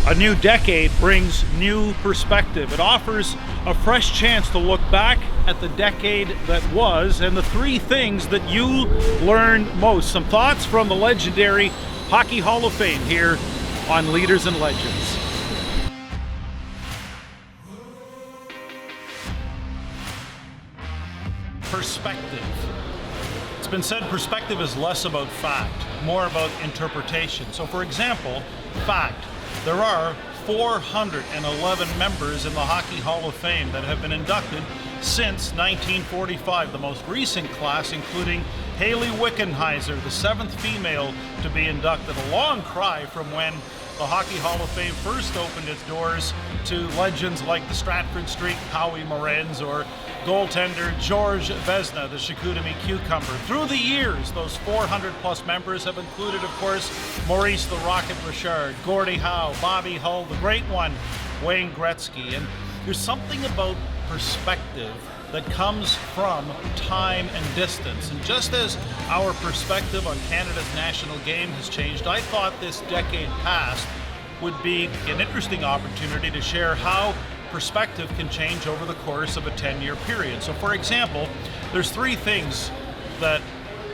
A new decade brings new perspective. It offers a fresh chance to look back at the decade that was and the three things that you learned most. Some thoughts from the legendary Hockey Hall of Fame here on Leaders and Legends. Perspective. It's been said perspective is less about fact, more about interpretation. So for example, fact. There are 411 members in the Hockey Hall of Fame that have been inducted since 1945, the most recent class including Hayley Wickenheiser, the 7th female to be inducted. A long cry from when the Hockey Hall of Fame first opened its doors to legends like the Stratford Street Howie Morenz or goaltender George Vezina, the Chicoutimi Cucumber. Through the years, those 400 plus members have included, of course, Maurice the Rocket Richard, Gordie Howe, Bobby Hull, the great one, Wayne Gretzky. And there's something about perspective that comes from time and distance. And just as our perspective on Canada's national game has changed, I thought this decade past would be an interesting opportunity to share how perspective can change over the course of a 10-year period. So for example, there's three things that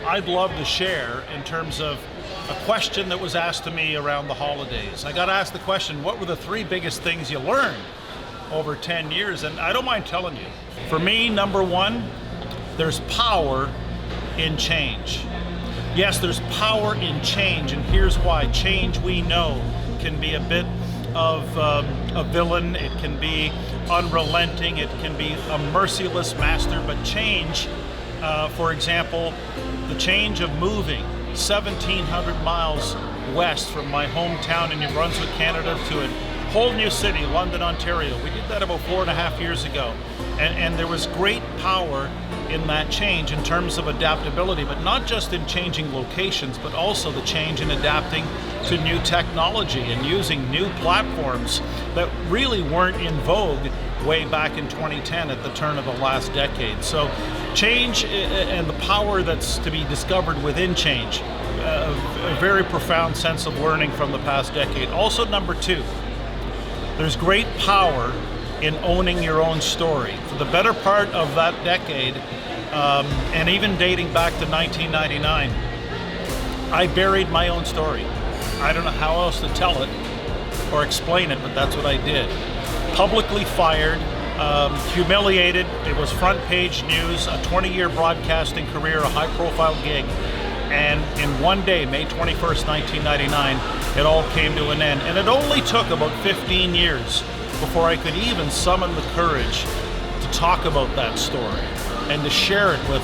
I'd love to share in terms of a question that was asked to me around the holidays. I got asked the question, what were the three biggest things you learned over 10 years? And I don't mind telling you. For me, number one, there's power in change. Yes, there's power in change, and here's why. Change, we know, can be a bit of a villain, it can be unrelenting, it can be a merciless master, but change, for example, the change of moving 1,700 miles west from my hometown in New Brunswick, Canada, to a whole new city, London, Ontario. We did that about 4.5 years ago, and there was great power in that change in terms of adaptability, but not just in changing locations, but also the change in adapting to new technology and using new platforms that really weren't in vogue way back in 2010 at the turn of the last decade. So change and the power that's to be discovered within change, a very profound sense of learning from the past decade. Also, number two, there's great power in owning your own story. For the better part of that decade, and even dating back to 1999, I buried my own story. I don't know how else to tell it or explain it, but that's what I did. Publicly fired, humiliated. It was front page news, a 20-year broadcasting career, a high-profile gig. And in one day, May 21st, 1999, it all came to an end. And it only took about 15 years before I could even summon the courage to talk about that story and to share it with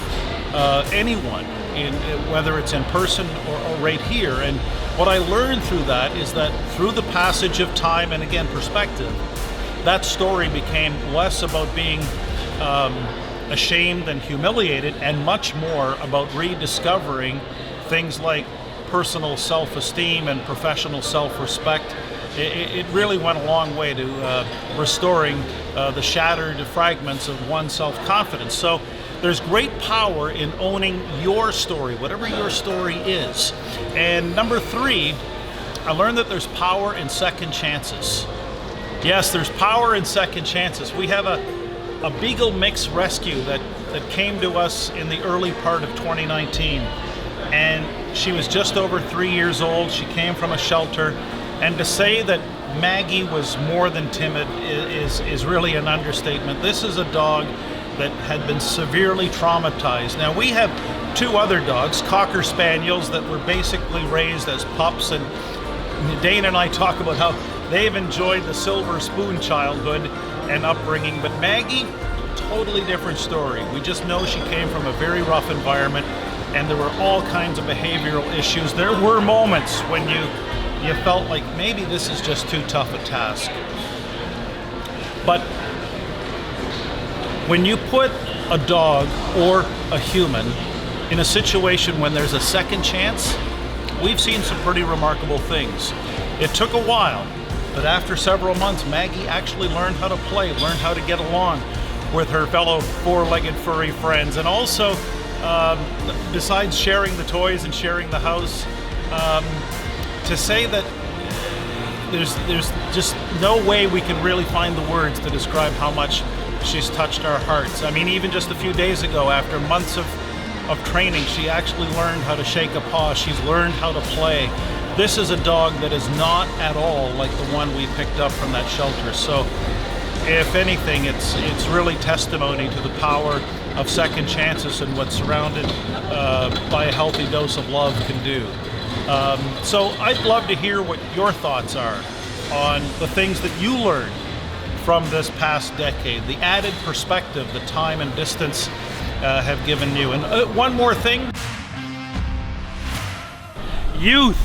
anyone, whether it's in person or right here. And what I learned through that is that through the passage of time and again perspective, that story became less about being ashamed and humiliated and much more about rediscovering things like personal self-esteem and professional self-respect. It really went a long way to restoring the shattered fragments of one's self-confidence. So there's great power in owning your story, whatever your story is. And number three, I learned that there's power in second chances. Yes, there's power in second chances. We have a Beagle Mix rescue that came to us in the early part of 2019. And she was just over 3 years old. She came from a shelter. And to say that Maggie was more than timid is really an understatement. This is a dog that had been severely traumatized. Now we have two other dogs, Cocker Spaniels, that were basically raised as pups, and Dane and I talk about how they've enjoyed the silver spoon childhood and upbringing, but Maggie, totally different story. We just know she came from a very rough environment, and there were all kinds of behavioral issues. There were moments when you felt like maybe this is just too tough a task. But when you put a dog or a human in a situation when there's a second chance, we've seen some pretty remarkable things. It took a while, but after several months, Maggie actually learned how to play, learned how to get along with her fellow four-legged furry friends, and also, besides sharing the toys and sharing the house, to say that there's just no way we can really find the words to describe how much she's touched our hearts. I mean, even just a few days ago, after months of training, she actually learned how to shake a paw. She's learned how to play. This is a dog that is not at all like the one we picked up from that shelter. So if anything, it's really testimony to the power of second chances and what surrounded by a healthy dose of love can do. So I'd love to hear what your thoughts are on the things that you learned from this past decade, the added perspective that time and distance have given you. And one more thing, youth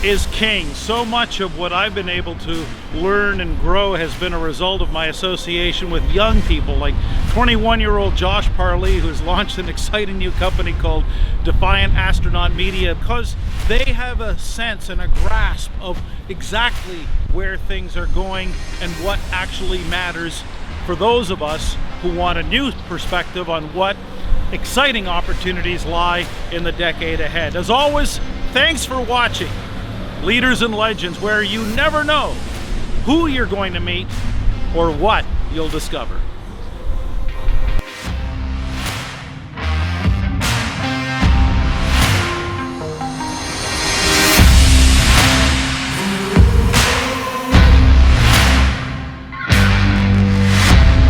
is king. So much of what I've been able to learn and grow has been a result of my association with young people like 21-year-old Josh Parley, who's launched an exciting new company called Defiant Astronaut Media, because they have a sense and a grasp of exactly where things are going and what actually matters for those of us who want a new perspective on what exciting opportunities lie in the decade ahead. As always, thanks for watching Leaders and Legends, where you never know who you're going to meet or what you'll discover.